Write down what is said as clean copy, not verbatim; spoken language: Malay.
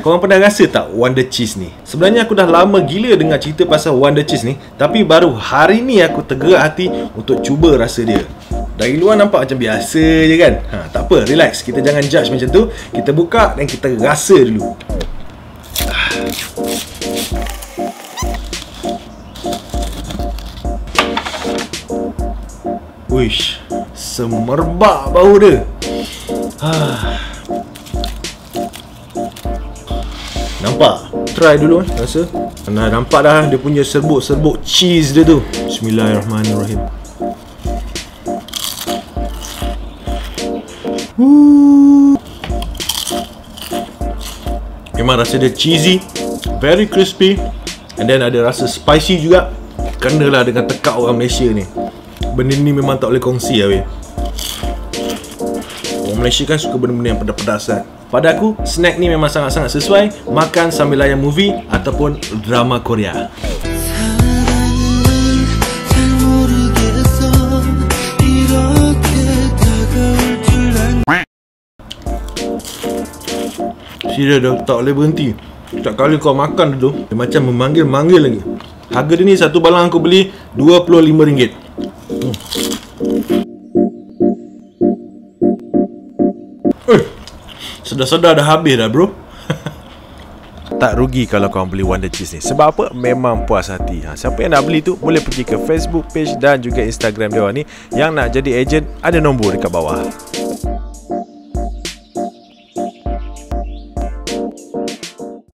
Korang pernah rasa tak Wonder Cheese ni? Sebenarnya aku dah lama gila dengar cerita pasal Wonder Cheese ni, tapi baru hari ni aku tergerak hati untuk cuba rasa dia. Dari luar nampak macam biasa je kan? Tak apa, relax. Kita jangan judge macam tu. Kita buka dan kita rasa dulu. Wish, semerbak bau dia. Nampak? Try dulu rasa. Nah, nampak dah dia punya serbuk-serbuk cheese dia tu. Bismillahirrahmanirrahim. Memang rasa dia cheesy, very crispy, and then ada rasa spicy juga. Kenalah dengan tekak orang Malaysia ni. Benda ni memang tak boleh kongsi lah weh. Orang Malaysia kan suka benda-benda yang pedas-pedas kan. Pada aku, snack ni memang sangat-sangat sesuai makan sambil layan movie ataupun drama Korea. Serius dah tak boleh berhenti. Setiap kali kau makan tu, dia macam memanggil-manggil lagi. Harga dia ni satu balang aku beli RM25. Sedar-sedar dah habis dah bro. Tak rugi kalau korang beli Wonder Cheese ni. Sebab apa? Memang puas hati. Siapa yang nak beli tu boleh pergi ke Facebook page dan juga Instagram dia ni. Yang nak jadi ejen ada nombor dekat bawah.